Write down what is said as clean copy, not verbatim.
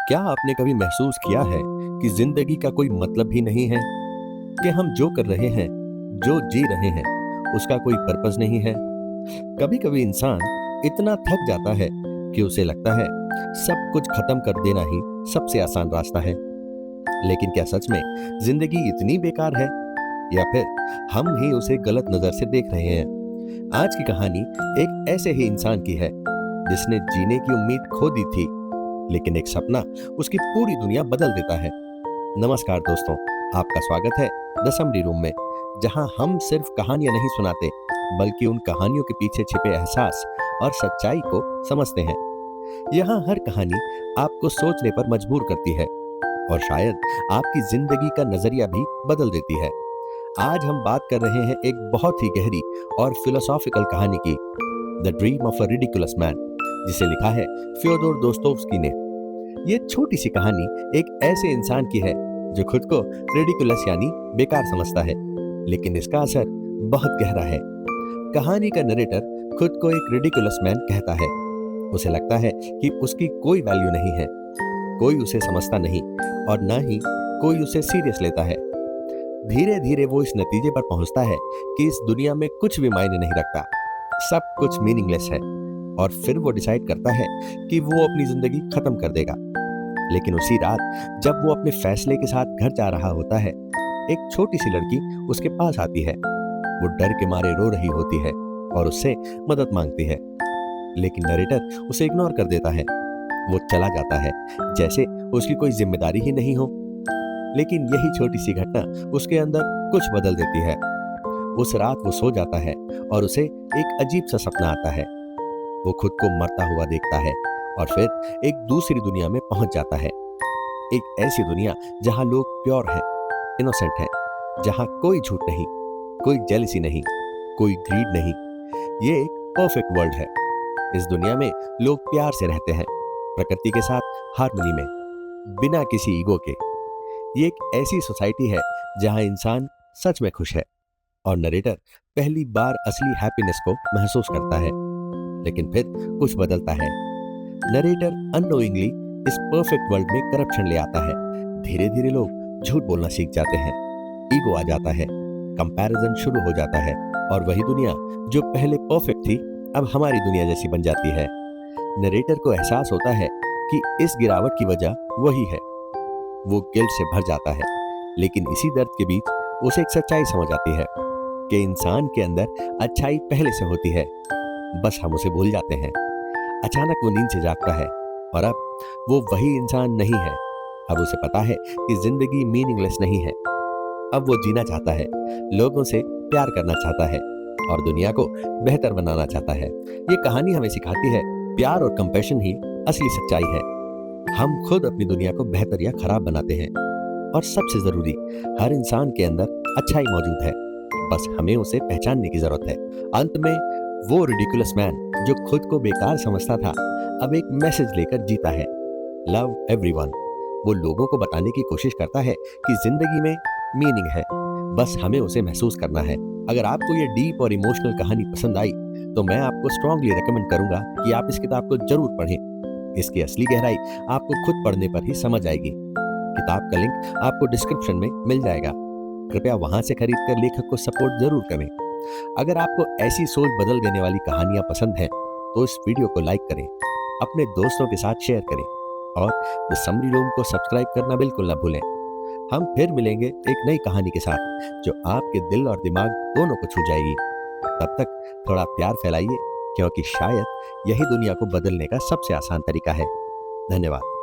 क्या आपने कभी महसूस किया है कि जिंदगी का कोई मतलब ही नहीं है? कि हम जो कर रहे हैं, जो जी रहे हैं, उसका कोई पर्पस नहीं है? कभी-कभी इंसान इतना थक जाता है कि उसे लगता है सब कुछ खत्म कर देना ही सबसे आसान रास्ता है। लेकिन क्या सच में जिंदगी इतनी बेकार है या फिर हम ही उसे गलत नजर से देख रहे हैं? आज की कहानी एक ऐसे ही इंसान की है जिसने जीने की उम्मीद खो दी थी, लेकिन एक सपना उसकी पूरी दुनिया बदल देता है। नमस्कार दोस्तों, आपका स्वागत है द समरी रूम में, जहां हम सिर्फ कहानियां नहीं सुनाते, बल्कि उन कहानियों के पीछे छिपे एहसास और सच्चाई को समझते हैं। यहाँ हर कहानी आपको सोचने पर मजबूर करती है और शायद आपकी जिंदगी का नजरिया भी बदल देती है। आज हम बात कर रहे हैं एक बहुत ही गहरी और फिलोसॉफिकल कहानी की, the dream of a ridiculous man, जिसे लिखा है फ्योदोर दोस्तोव्स्की ने। ये छोटी सी कहानी एक ऐसे इंसान की है जो खुद को रिडिकुलस यानी बेकार समझता है, लेकिन इसका असर बहुत गहरा है। कहानी का नरेटर खुद को एक रिडिकुलस मैन कहता है। उसे लगता है कि उसकी कोई वैल्यू नहीं है, कोई उसे समझता नहीं और ना ही कोई उसे सीरियस लेता है। धीरे धीरे वो इस नतीजे पर पहुंचता है कि इस दुनिया में कुछ भी मायने नहीं रखता, सब कुछ मीनिंगलेस है, और फिर वो डिसाइड करता है कि वो अपनी जिंदगी खत्म कर देगा। लेकिन उसी रात जब वो अपने फैसले के साथ घर जा रहा होता है, एक छोटी सी लड़की उसके पास आती है। वो डर के मारे रो रही होती है और उससे मदद मांगती है, लेकिन नरेटर उसे इग्नोर कर देता है। वो चला जाता है जैसे उसकी कोई जिम्मेदारी ही नहीं हो। लेकिन यही छोटी सी घटना उसके अंदर कुछ बदल देती है। उस रात वो सो जाता है और उसे एक अजीब सा सपना आता है। वो खुद को मरता हुआ देखता है और फिर एक दूसरी दुनिया में पहुंच जाता है। एक ऐसी दुनिया जहां लोग प्योर हैं, इनोसेंट हैं, जहां कोई झूठ नहीं, कोई जेलसी नहीं, कोई ग्रीड नहीं। ये एक परफेक्ट वर्ल्ड है। इस दुनिया में लोग प्यार से रहते हैं, प्रकृति के साथ हार्मनी में, बिना किसी ईगो के। ये एक ऐसी सोसाइटी है जहां इंसान सच में खुश है और नरेटर पहली बार असली हैप्पीनेस को महसूस करता है। लेकिन फिर कुछ बदलता है। नरेटर अननोइंगली इस परफेक्ट वर्ल्ड में करप्शन ले आता है। धीरे धीरे लोग झूठ बोलना सीख जाते हैं, ईगो आ जाता है, कंपैरिजन शुरू हो जाता है, और वही दुनिया जो पहले परफेक्ट थी अब हमारी दुनिया जैसी बन जाती है। नरेटर को एहसास होता है कि इस गिरावट की वजह वही है। वो गिल्ट से भर जाता है, लेकिन इसी दर्द के बीच उसे एक सच्चाई समझ आती है कि इंसान के अंदर अच्छाई पहले से होती है, बस हम उसे भूल जाते हैं। अचानक वो नींद से जागता है और अब वो वही इंसान नहीं है। अब उसे पता है कि जिंदगी मीनिंगलेस नहीं है। अब वो जीना चाहता है, लोगों से प्यार करना चाहता है और दुनिया को बेहतर बनाना चाहता है। ये कहानी हमें सिखाती है प्यार और कंपैशन ही असली सच्चाई है। हम खुद अपनी दुनिया को बेहतर या खराब बनाते हैं, और सबसे जरूरी, हर इंसान के अंदर अच्छाई मौजूद है, बस हमें उसे पहचानने की जरूरत है। अंत में वो रिडिकुलस मैन जो खुद को बेकार समझता था, अब एक मैसेज लेकर जीता है, लव एवरीवन। वो लोगों को बताने की कोशिश करता है कि जिंदगी में मीनिंग है, बस हमें उसे महसूस करना है। अगर आपको ये डीप और इमोशनल कहानी पसंद आई तो मैं आपको स्ट्रांगली रेकमेंड करूंगा कि आप इस किताब को जरूर पढ़ें। इसकी असली गहराई आपको खुद पढ़ने पर ही समझ आएगी। किताब का लिंक आपको डिस्क्रिप्शन में मिल जाएगा। कृपया वहां से खरीद कर लेखक को सपोर्ट जरूर करें। अगर आपको ऐसी सोच बदल देने वाली कहानियां पसंद हैं तो इस वीडियो को लाइक करें, अपने दोस्तों के साथ शेयर करें और द समरी रूम को सब्सक्राइब करना बिल्कुल ना भूलें। हम फिर मिलेंगे एक नई कहानी के साथ जो आपके दिल और दिमाग दोनों को छू जाएगी। तब तक थोड़ा प्यार फैलाइए, क्योंकि शायद यही दुनिया को बदलने का सबसे आसान तरीका है। धन्यवाद।